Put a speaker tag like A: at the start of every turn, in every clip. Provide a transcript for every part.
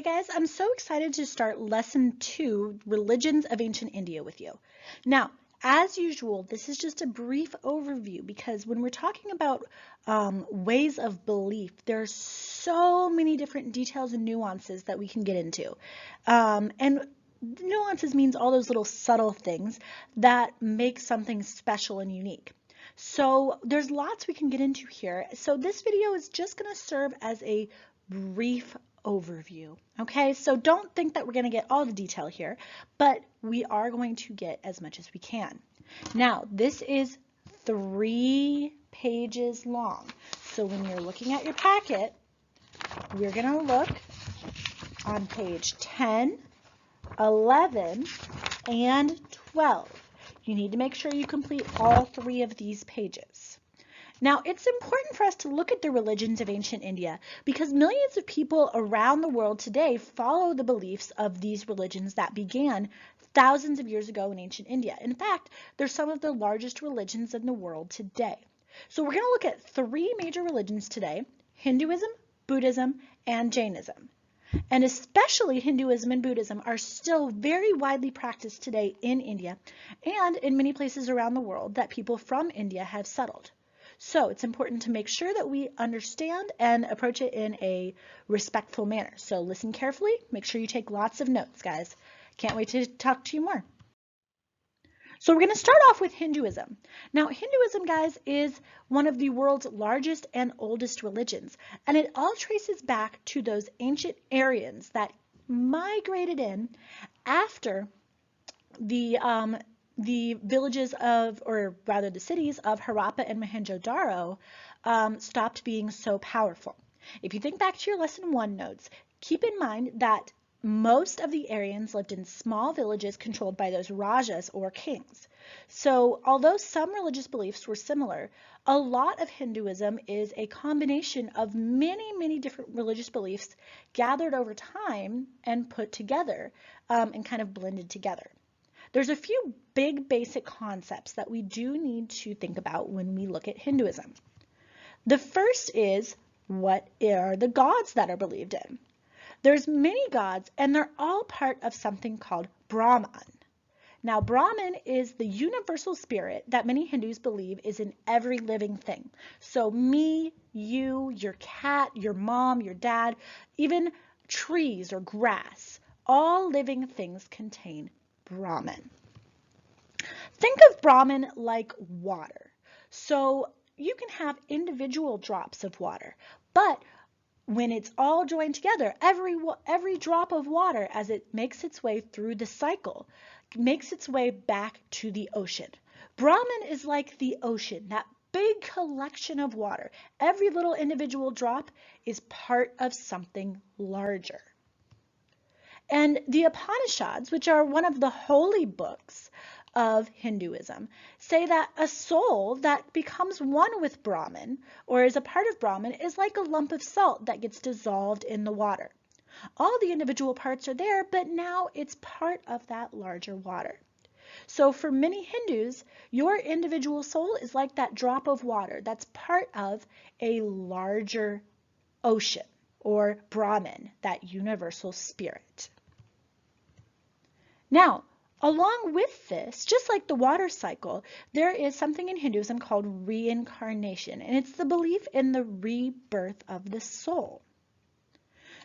A: guys, I'm so excited to start lesson 2, Religions of Ancient India, with you. Now, as usual, this is just a brief overview because when we're talking about ways of belief, there's so many different details and nuances that we can get into. And nuances means all those little subtle things that make something special and unique. So there's lots we can get into here. So this video is just going to serve as a brief overview. Okay, so don't think that we're going to get all the detail here, but we are going to get as much as we can. Now, this is 3 pages long. So when you're looking at your packet, we're going to look on page 10, 11, and 12. You need to make sure you complete all 3 of these pages. Now, it's important for us to look at the religions of ancient India because millions of people around the world today follow the beliefs of these religions that began thousands of years ago in ancient India. In fact, they're some of the largest religions in the world today. So we're going to look at 3 major religions today: Hinduism, Buddhism, and Jainism. And especially Hinduism and Buddhism are still very widely practiced today in India and in many places around the world that people from India have settled. So it's important to make sure that we understand and approach it in a respectful manner. So listen carefully, make sure you take lots of notes, guys. Can't wait to talk to you more. So we're going to start off with Hinduism. Now, Hinduism, guys, is one of the world's largest and oldest religions, and it all traces back to those ancient Aryans that migrated in after the villages of, or rather the cities of Harappa and Mohenjo-daro stopped being so powerful. If you think back to your lesson 1 notes, keep in mind that most of the Aryans lived in small villages controlled by those rajas or kings. So although some religious beliefs were similar, a lot of Hinduism is a combination of many different religious beliefs gathered over time and put together and kind of blended together. There's a few big basic concepts that we do need to think about when we look at Hinduism. The first is, what are the gods that are believed in? There's many gods, and they're all part of something called Brahman. Now, Brahman is the universal spirit that many Hindus believe is in every living thing. So me, you, your cat, your mom, your dad, even trees or grass, all living things contain Brahman. Think of Brahman like water. So you can have individual drops of water, but when it's all joined together, every drop of water, as it makes its way through the cycle, makes its way back to the ocean. Brahman is like the ocean, that big collection of water. Every little individual drop is part of something larger. And the Upanishads, which are one of the holy books of Hinduism, say that a soul that becomes one with Brahman, or is a part of Brahman, is like a lump of salt that gets dissolved in the water. All the individual parts are there, but now it's part of that larger water. So for many Hindus, your individual soul is like that drop of water that's part of a larger ocean, or Brahman, that universal spirit. Now, along with this, just like the water cycle, there is something in Hinduism called reincarnation, and it's the belief in the rebirth of the soul.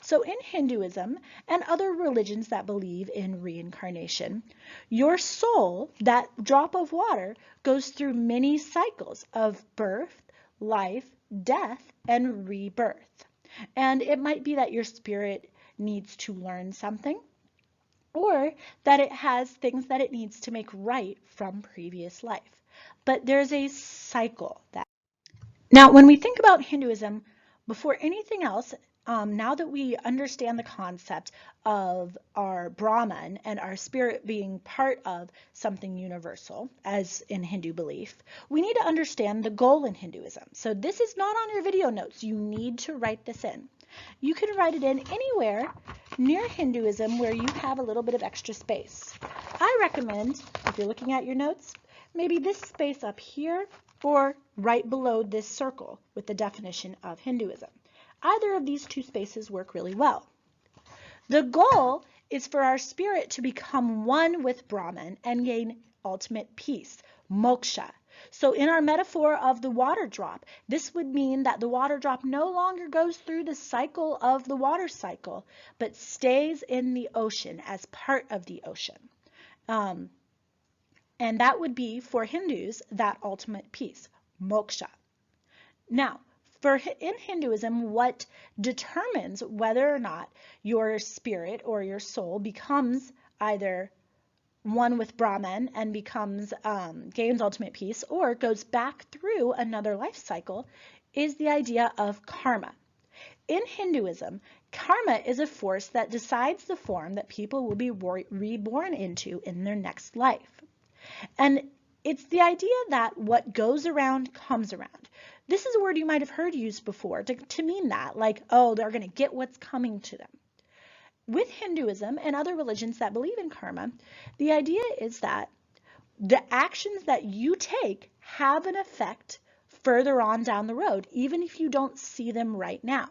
A: So in Hinduism and other religions that believe in reincarnation, your soul, that drop of water, goes through many cycles of birth, life, death, and rebirth. And it might be that your spirit needs to learn something, or that it has things that it needs to make right from previous life. But there's a cycle. Now, when we think about Hinduism, before anything else, now that we understand the concept of our Brahman and our spirit being part of something universal, as in Hindu belief, we need to understand the goal in Hinduism. So this is not on your video notes. You need to write this in. You can write it in anywhere near Hinduism where you have a little bit of extra space. I recommend, if you're looking at your notes, maybe this space up here or right below this circle with the definition of Hinduism. Either of these 2 spaces work really well. The goal is for our spirit to become one with Brahman and gain ultimate peace, moksha. So in our metaphor of the water drop, this would mean that the water drop no longer goes through the cycle of the water cycle, but stays in the ocean as part of the ocean. And that would be, for Hindus, that ultimate peace, moksha. Now, in Hinduism, what determines whether or not your spirit or your soul becomes either one with Brahman and gains ultimate peace, or goes back through another life cycle, is the idea of karma. In Hinduism, karma is a force that decides the form that people will be reborn into in their next life. And it's the idea that what goes around comes around. This is a word you might have heard used before to mean that, like, oh, they're going to get what's coming to them. With Hinduism and other religions that believe in karma, the idea is that the actions that you take have an effect further on down the road, even if you don't see them right now.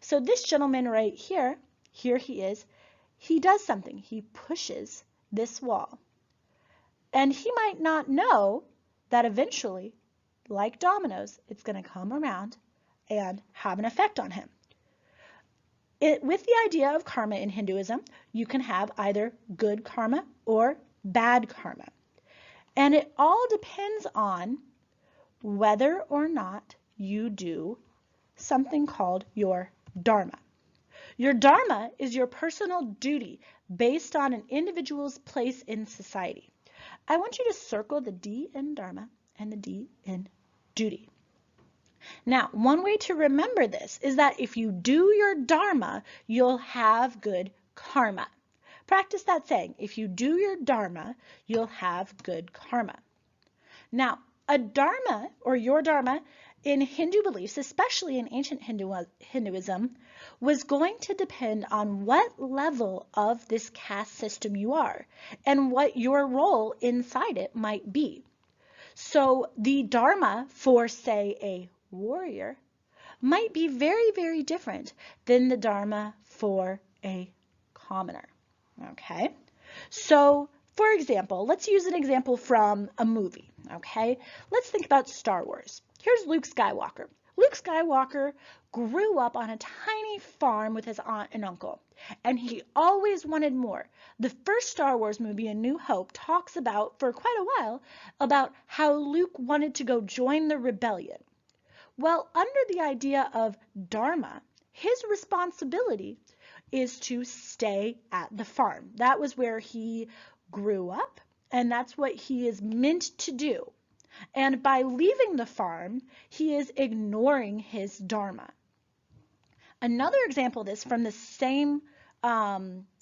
A: So this gentleman right here he is, he does something. He pushes this wall. And he might not know that eventually, like dominoes, it's going to come around and have an effect on him. With the idea of karma in Hinduism, you can have either good karma or bad karma. And it all depends on whether or not you do something called your dharma. Your dharma is your personal duty based on an individual's place in society. I want you to circle the D in dharma and the D in duty. Now, one way to remember this is that if you do your dharma, you'll have good karma. Practice that saying. If you do your dharma, you'll have good karma. Now, a dharma or your dharma in Hindu beliefs, especially in ancient Hinduism, was going to depend on what level of this caste system you are and what your role inside it might be. So the dharma for, say, a warrior might be very, very different than the dharma for a commoner. Okay? So, for example, let's use an example from a movie. Okay? Let's think about Star Wars. Here's Luke Skywalker. Luke Skywalker grew up on a tiny farm with his aunt and uncle, and he always wanted more. The first Star Wars movie, A New Hope, talks about, for quite a while, about how Luke wanted to go join the rebellion. Well, under the idea of dharma, his responsibility is to stay at the farm. That was where he grew up, and that's what he is meant to do. And by leaving the farm, he is ignoring his dharma. Another example of this from the same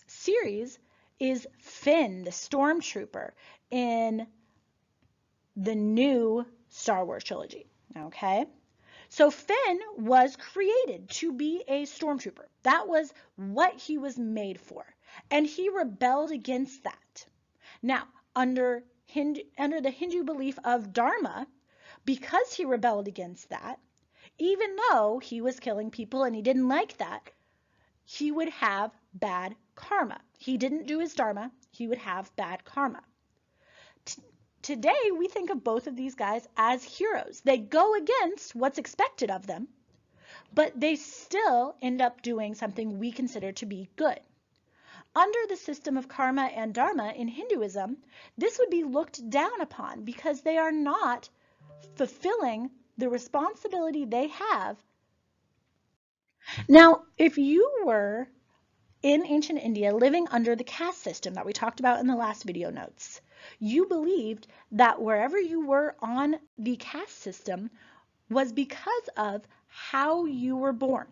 A: series is Finn, the stormtrooper, in the new Star Wars trilogy. Okay? So Finn was created to be a stormtrooper. That was what he was made for. And he rebelled against that. Now, under the Hindu belief of dharma, because he rebelled against that, even though he was killing people and he didn't like that, he would have bad karma. He didn't do his dharma, he would have bad karma. Today, we think of both of these guys as heroes. They go against what's expected of them, but they still end up doing something we consider to be good. Under the system of karma and dharma in Hinduism, this would be looked down upon because they are not fulfilling the responsibility they have. Now, if you were in ancient India living under the caste system that we talked about in the last video notes, you believed that wherever you were on the caste system was because of how you were born.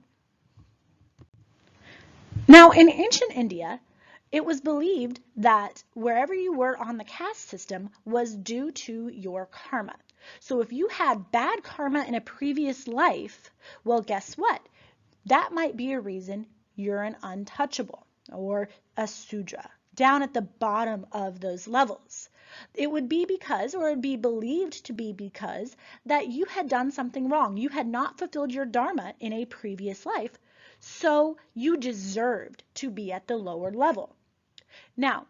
A: Now, in ancient India, it was believed that wherever you were on the caste system was due to your karma. So if you had bad karma in a previous life, well, guess what? That might be a reason you're an untouchable or a Sudra, down at the bottom of those levels. It would be because, or it would be believed to be because, that you had done something wrong. You had not fulfilled your dharma in a previous life, So you deserved to be at the lower level. Now,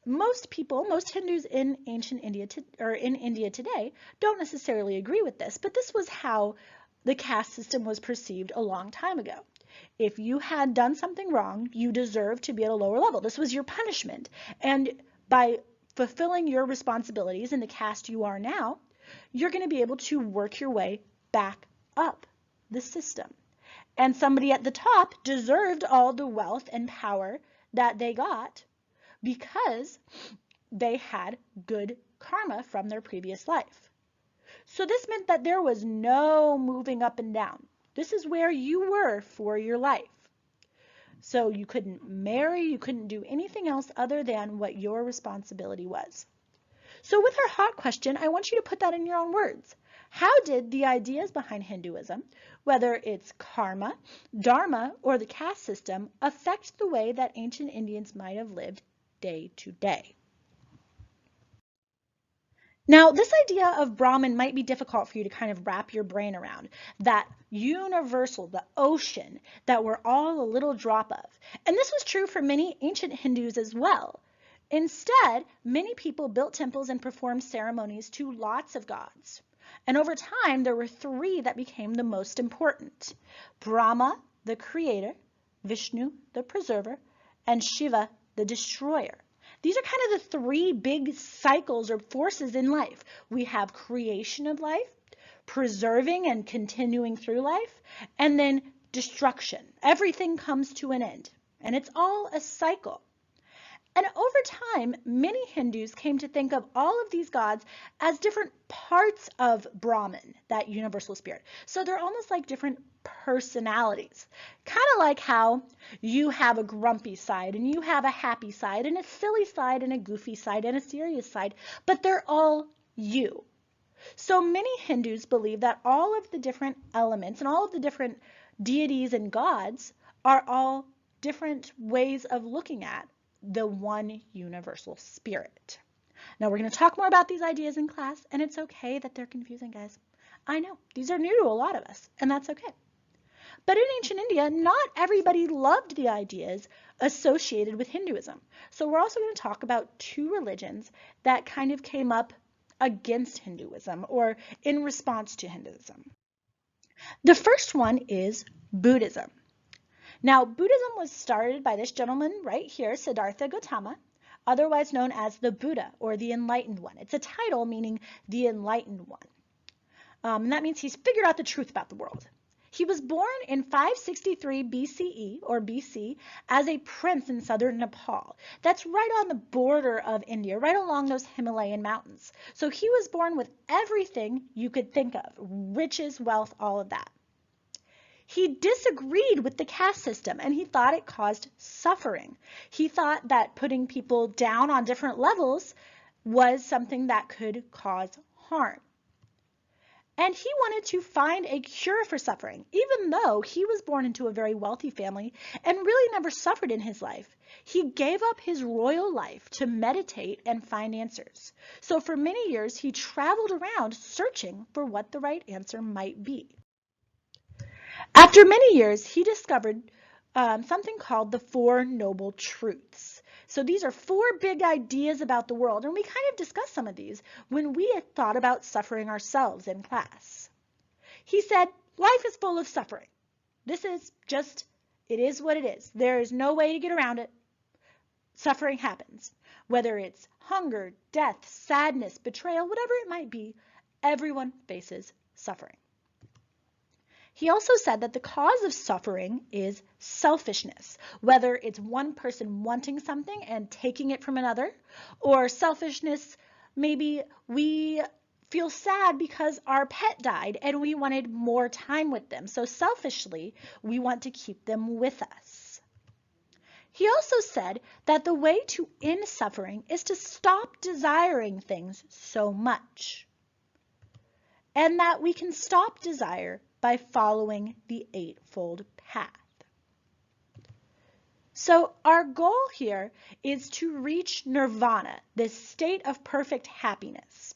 A: most people, most Hindus in ancient India or in India today don't necessarily agree with this, but this was how the caste system was perceived a long time ago. If you had done something wrong, you deserved to be at a lower level. This was your punishment. And by fulfilling your responsibilities in the caste you are now, you're going to be able to work your way back up the system. And somebody at the top deserved all the wealth and power that they got because they had good karma from their previous life. So this meant that there was no moving up and down. This is where you were for your life. So you couldn't marry, you couldn't do anything else other than what your responsibility was. So with our hot question, I want you to put that in your own words. How did the ideas behind Hinduism, whether it's karma, dharma, or the caste system, affect the way that ancient Indians might have lived day to day? Now, this idea of Brahman might be difficult for you to kind of wrap your brain around, that universal, the ocean that we're all a little drop of. And this was true for many ancient Hindus as well. Instead, many people built temples and performed ceremonies to lots of gods. And over time, there were three that became the most important: Brahma, the creator; Vishnu, the preserver; and Shiva, the destroyer. These are kind of the three big cycles or forces in life. We have creation of life, preserving and continuing through life, and then destruction. Everything comes to an end, and it's all a cycle. And over time, many Hindus came to think of all of these gods as different parts of Brahman, that universal spirit. So they're almost like different personalities. Kind of like how you have a grumpy side and you have a happy side and a silly side and a goofy side and a serious side, but they're all you. So many Hindus believe that all of the different elements and all of the different deities and gods are all different ways of looking at the one universal spirit. Now we're going to talk more about these ideas in class, and it's okay that they're confusing, guys. I know, these are new to a lot of us, and that's okay. But in ancient India, not everybody loved the ideas associated with Hinduism. So we're also going to talk about two religions that kind of came up against Hinduism or in response to Hinduism. The first one is Buddhism. Now, Buddhism was started by this gentleman right here, Siddhartha Gautama, otherwise known as the Buddha or the Enlightened One. It's a title meaning the Enlightened One. And that means he's figured out the truth about the world. He was born in 563 BCE or BC as a prince in southern Nepal. That's right on the border of India, right along those Himalayan mountains. So he was born with everything you could think of: riches, wealth, all of that. He disagreed with the caste system and he thought it caused suffering. He thought that putting people down on different levels was something that could cause harm. And he wanted to find a cure for suffering, even though he was born into a very wealthy family and really never suffered in his life. He gave up his royal life to meditate and find answers. So for many years, he traveled around searching for what the right answer might be. After many years, he discovered something called the Four Noble Truths. So these are four big ideas about the world, and we kind of discussed some of these when we had thought about suffering ourselves in class. He said, life is full of suffering. This is just, it is what it is. There is no way to get around it. Suffering happens. Whether it's hunger, death, sadness, betrayal, whatever it might be, everyone faces suffering. He also said that the cause of suffering is selfishness, whether it's one person wanting something and taking it from another, or selfishness, maybe we feel sad because our pet died and we wanted more time with them. So selfishly, we want to keep them with us. He also said that the way to end suffering is to stop desiring things so much, and that we can stop desire by following the Eightfold Path. So our goal here is to reach nirvana, this state of perfect happiness.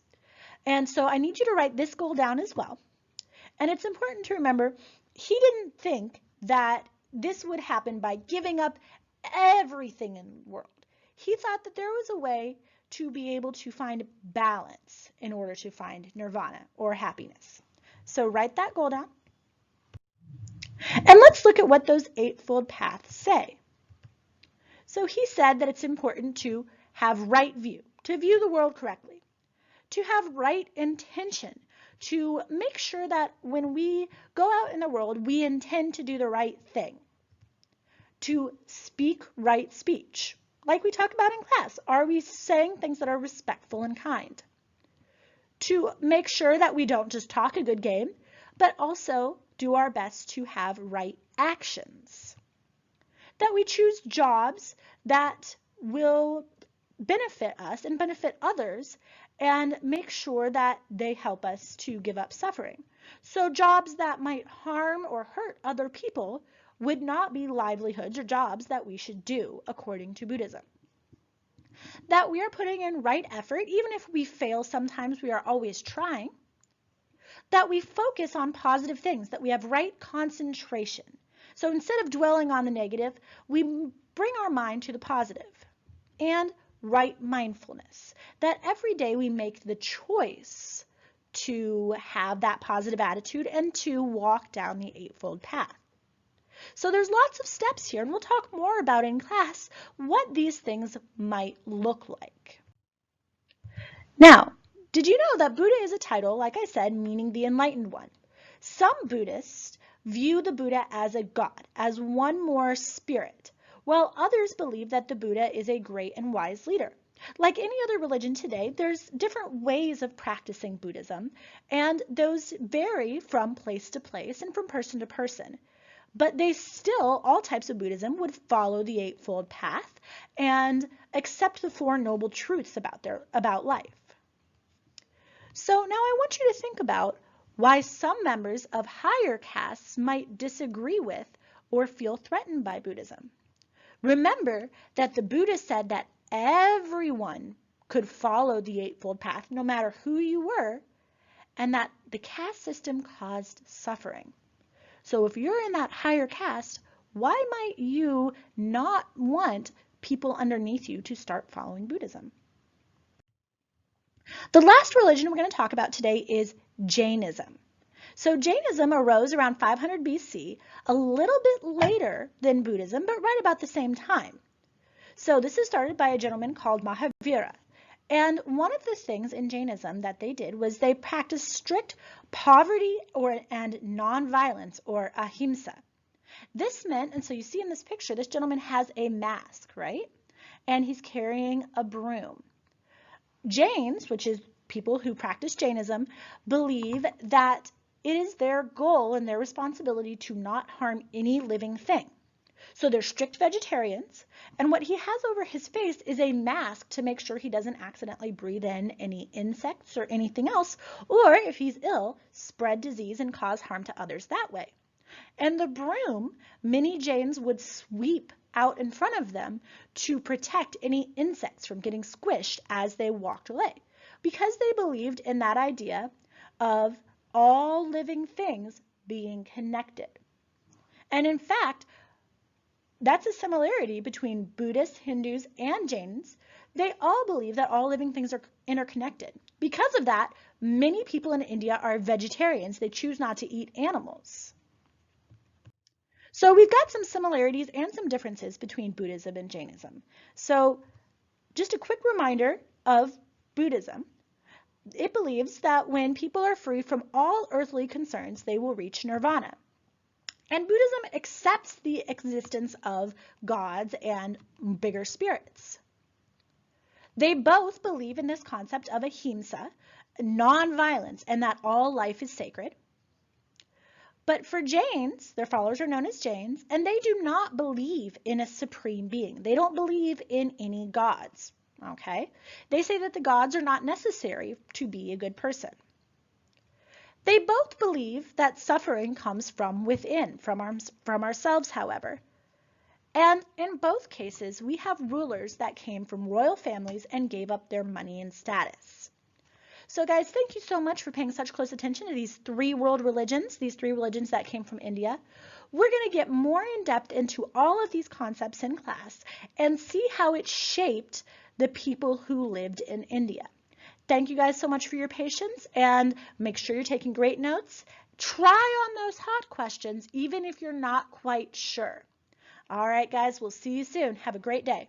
A: And so I need you to write this goal down as well. And it's important to remember, he didn't think that this would happen by giving up everything in the world. He thought that there was a way to be able to find balance in order to find nirvana or happiness. So write that goal down. And let's look at what those eightfold paths say. So he said that it's important to have right view, to view the world correctly, to have right intention, to make sure that when we go out in the world, we intend to do the right thing, to speak right speech. Like we talked about in class, are we saying things that are respectful and kind? To make sure that we don't just talk a good game, but also do our best to have right actions. That we choose jobs that will benefit us and benefit others and make sure that they help us to give up suffering. So jobs that might harm or hurt other people would not be livelihoods or jobs that we should do according to Buddhism. That we are putting in right effort, even if we fail sometimes, we are always trying. That we focus on positive things, that we have right concentration. So instead of dwelling on the negative, we bring our mind to the positive. And right mindfulness, that every day we make the choice to have that positive attitude and to walk down the eightfold path. So there's lots of steps here, and we'll talk more about in class what these things might look like. Now, did you know that Buddha is a title, like I said, meaning the enlightened one? Some Buddhists view the Buddha as a god, as one more spirit, while others believe that the Buddha is a great and wise leader. Like any other religion today, there's different ways of practicing Buddhism, and those vary from place to place and from person to person. But they still, all types of Buddhism, would follow the Eightfold Path and accept the Four Noble Truths about life. So now I want you to think about why some members of higher castes might disagree with or feel threatened by Buddhism. Remember that the Buddha said that everyone could follow the Eightfold Path, no matter who you were, and that the caste system caused suffering. So if you're in that higher caste, why might you not want people underneath you to start following Buddhism? The last religion we're going to talk about today is Jainism. So Jainism arose around 500 BC, a little bit later than Buddhism, but right about the same time. So this is started by a gentleman called Mahavira. And one of the things in Jainism that they did was they practiced strict poverty and nonviolence, or ahimsa. This meant, and so you see in this picture, this gentleman has a mask, right? And he's carrying a broom. Jains, which is people who practice Jainism, believe that it is their goal and their responsibility to not harm any living thing. So they're strict vegetarians, and what he has over his face is a mask to make sure he doesn't accidentally breathe in any insects or anything else, or if he's ill, spread disease and cause harm to others that way. And the broom, many Jains would sweep out in front of them to protect any insects from getting squished as they walked away, because they believed in that idea of all living things being connected. And in fact, that's a similarity between Buddhists, Hindus, and Jains. They all believe that all living things are interconnected. Because of that, many people in India are vegetarians. They choose not to eat animals. So we've got some similarities and some differences between Buddhism and Jainism. So just a quick reminder of Buddhism. It believes that when people are free from all earthly concerns, they will reach nirvana. And Buddhism accepts the existence of gods and bigger spirits. They both believe in this concept of ahimsa, nonviolence, and that all life is sacred. But for Jains, their followers are known as Jains, and they do not believe in a supreme being. They don't believe in any gods, okay? They say that the gods are not necessary to be a good person. They both believe that suffering comes from within, from ourselves, however. And in both cases, we have rulers that came from royal families and gave up their money and status. So guys, thank you so much for paying such close attention to these three world religions, these three religions that came from India. we're going to get more in depth into all of these concepts in class and see how it shaped the people who lived in India. Thank you guys so much for your patience, and make sure you're taking great notes. Try on those hot questions even if you're not quite sure. All right, guys, we'll see you soon. Have a great day.